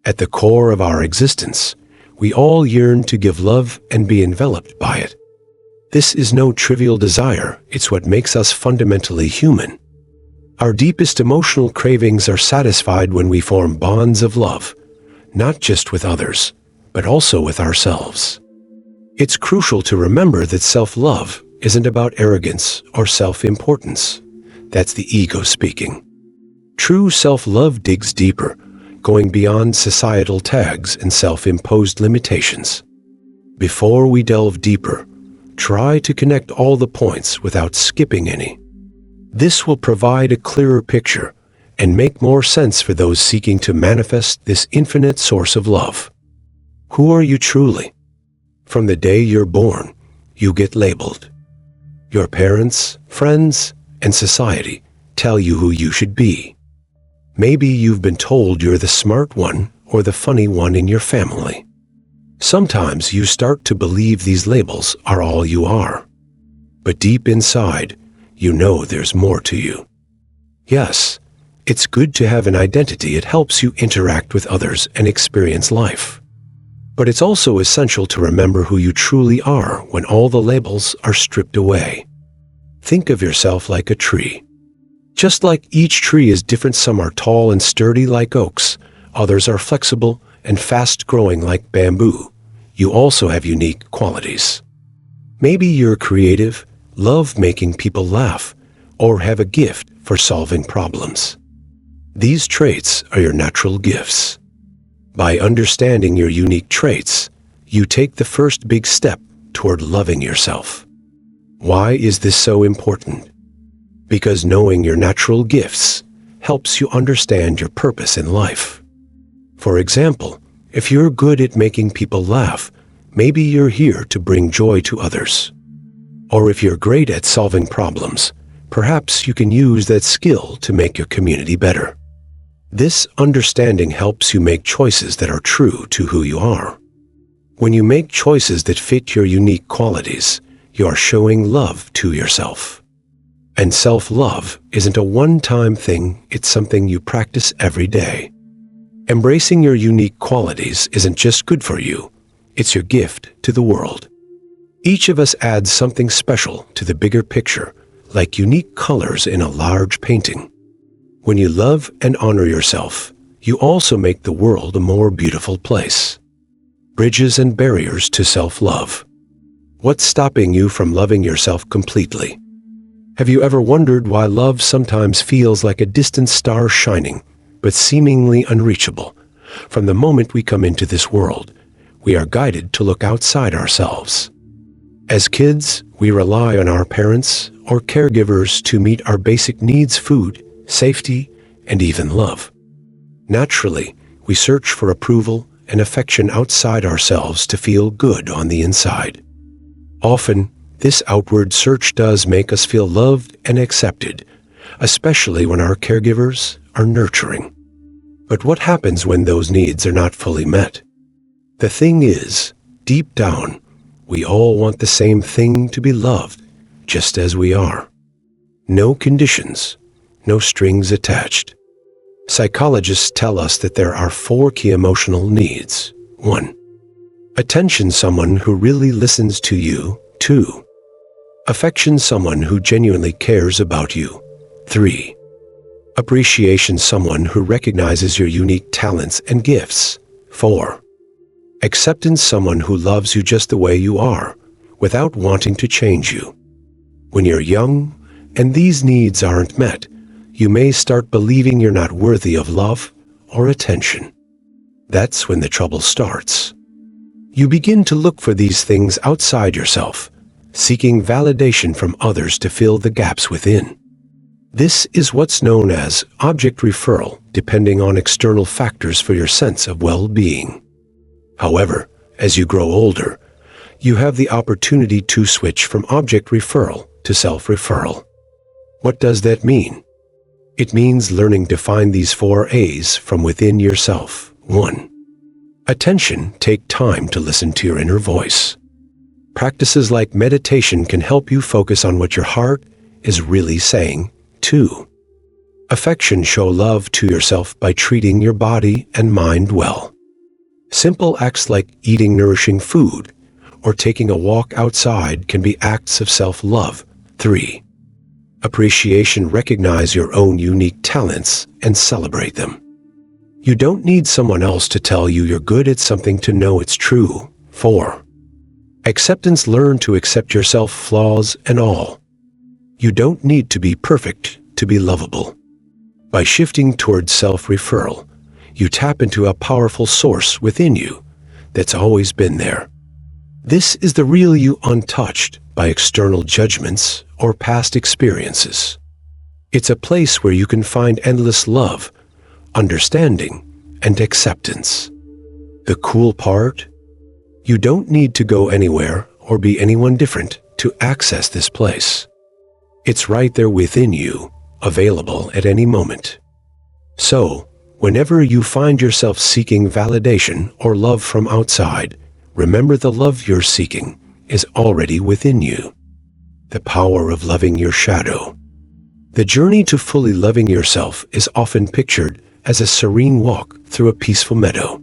At the core of our existence, we all yearn to give love and be enveloped by it. This is no trivial desire, it's what makes us fundamentally human. Our deepest emotional cravings are satisfied when we form bonds of love, not just with others, but also with ourselves. It's crucial to remember that self-love isn't about arrogance or self-importance. That's the ego speaking. True self-love digs deeper, going beyond societal tags and self-imposed limitations. Before we delve deeper, try to connect all the points without skipping any. This will provide a clearer picture and make more sense for those seeking to manifest this infinite source of love. Who are you truly? From the day you're born, you get labeled. Your parents, friends, and society tell you who you should be. Maybe you've been told you're the smart one or the funny one in your family. Sometimes you start to believe these labels are all you are. But deep inside, you know there's more to you. Yes, it's good to have an identity. It helps you interact with others and experience life. But it's also essential to remember who you truly are when all the labels are stripped away. Think of yourself like a tree. Just like each tree is different, some are tall and sturdy like oaks, others are flexible and fast-growing like bamboo. You also have unique qualities. Maybe you're creative, love making people laugh, or have a gift for solving problems. These traits are your natural gifts. By understanding your unique traits, you take the first big step toward loving yourself. Why is this so important? Because knowing your natural gifts helps you understand your purpose in life. For example, if you're good at making people laugh, maybe you're here to bring joy to others. Or if you're great at solving problems, perhaps you can use that skill to make your community better. This understanding helps you make choices that are true to who you are. When you make choices that fit your unique qualities, you are showing love to yourself. And self-love isn't a one-time thing, it's something you practice every day. Embracing your unique qualities isn't just good for you, it's your gift to the world. Each of us adds something special to the bigger picture, like unique colors in a large painting. When you love and honor yourself, you also make the world a more beautiful place. Bridges and barriers to self-love. What's stopping you from loving yourself completely? Have you ever wondered why love sometimes feels like a distant star shining, but seemingly unreachable? From the moment we come into this world, we are guided to look outside ourselves. As kids, we rely on our parents or caregivers to meet our basic needs: food, safety, and even love. Naturally, we search for approval and affection outside ourselves to feel good on the inside. Often, this outward search does make us feel loved and accepted, especially when our caregivers are nurturing. But what happens when those needs are not fully met? The thing is, deep down, we all want the same thing: to be loved, just as we are. No conditions, no strings attached. Psychologists tell us that there are 4 key emotional needs. 1. Attention, someone who really listens to you. 2. Affection, someone who genuinely cares about you. 3. Appreciation, someone who recognizes your unique talents and gifts. 4. Acceptance, someone who loves you just the way you are, without wanting to change you. When you're young, and these needs aren't met, you may start believing you're not worthy of love or attention. That's when the trouble starts. You begin to look for these things outside yourself, seeking validation from others to fill the gaps within. This is what's known as object referral, depending on external factors for your sense of well-being. However, as you grow older, you have the opportunity to switch from object referral to self-referral. What does that mean? It means learning to find these 4 A's from within yourself. 1. Attention. Take time to listen to your inner voice. Practices like meditation can help you focus on what your heart is really saying. 2. Affection. Show love to yourself by treating your body and mind well. Simple acts like eating nourishing food or taking a walk outside can be acts of self-love. 3. Appreciation. Recognize your own unique talents and celebrate them. You don't need someone else to tell you you're good at something to know it's true. 4. Acceptance. Learn to accept yourself, flaws and all. You don't need to be perfect to be lovable. By shifting towards self-referral, you tap into a powerful source within you that's always been there. This is the real you, untouched by external judgments or past experiences. It's a place where you can find endless love, understanding, and acceptance. The cool part? You don't need to go anywhere or be anyone different to access this place. It's right there within you, available at any moment. So, whenever you find yourself seeking validation or love from outside, remember the love you're seeking is already within you. The power of loving your shadow. The journey to fully loving yourself is often pictured as a serene walk through a peaceful meadow.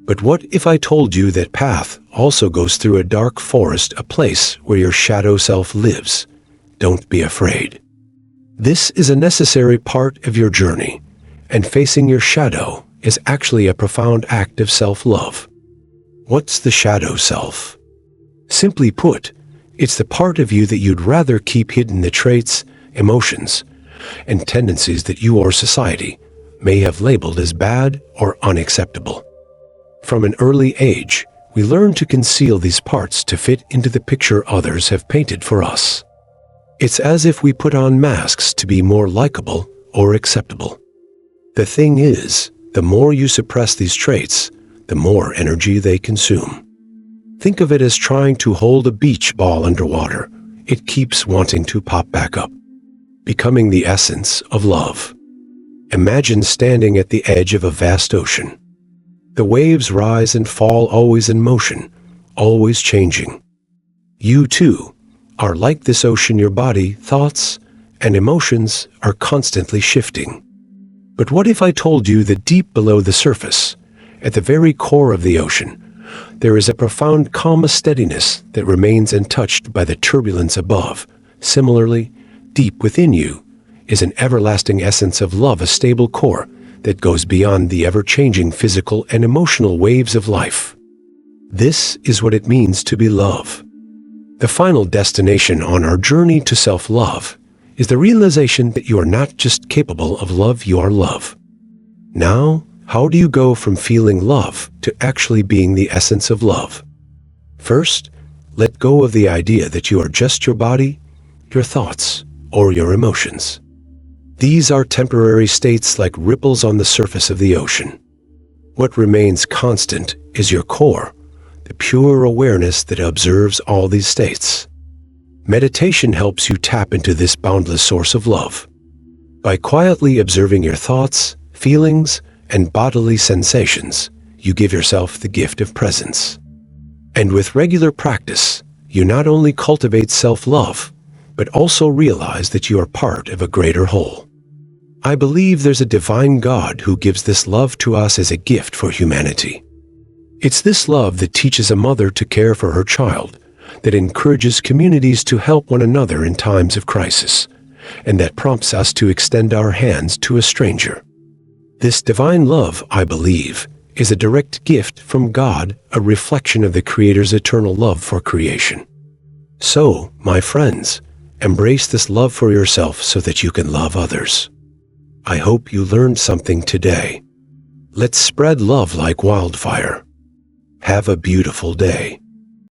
But what if I told you that path also goes through a dark forest, a place where your shadow self lives? Don't be afraid. This is a necessary part of your journey, and facing your shadow is actually a profound act of self-love. What's the shadow self? Simply put, it's the part of you that you'd rather keep hidden, the traits, emotions, and tendencies that you or society may have labeled as bad or unacceptable. From an early age, we learn to conceal these parts to fit into the picture others have painted for us. It's as if we put on masks to be more likable or acceptable. The thing is, the more you suppress these traits, the more energy they consume. Think of it as trying to hold a beach ball underwater. It keeps wanting to pop back up, becoming the essence of love. Imagine standing at the edge of a vast ocean. The waves rise and fall, always in motion, always changing. You too are like this ocean. Your body, thoughts, and emotions are constantly shifting. But what if I told you that deep below the surface, at the very core of the ocean, there is a profound calm, a steadiness that remains untouched by the turbulence above? Similarly, deep within you is an everlasting essence of love, a stable core that goes beyond the ever-changing physical and emotional waves of life. This is what it means to be love. The final destination on our journey to self-love is the realization that you are not just capable of love, you are love. Now, how do you go from feeling love to actually being the essence of love? First, let go of the idea that you are just your body, your thoughts, or your emotions. These are temporary states like ripples on the surface of the ocean. What remains constant is your core, the pure awareness that observes all these states. Meditation helps you tap into this boundless source of love. By quietly observing your thoughts, feelings, and bodily sensations, you give yourself the gift of presence. And with regular practice, you not only cultivate self-love, but also realize that you are part of a greater whole. I believe there's a divine God who gives this love to us as a gift for humanity. It's this love that teaches a mother to care for her child, that encourages communities to help one another in times of crisis, and that prompts us to extend our hands to a stranger. This divine love, I believe, is a direct gift from God, a reflection of the Creator's eternal love for creation. So, my friends, embrace this love for yourself so that you can love others. I hope you learned something today. Let's spread love like wildfire. Have a beautiful day.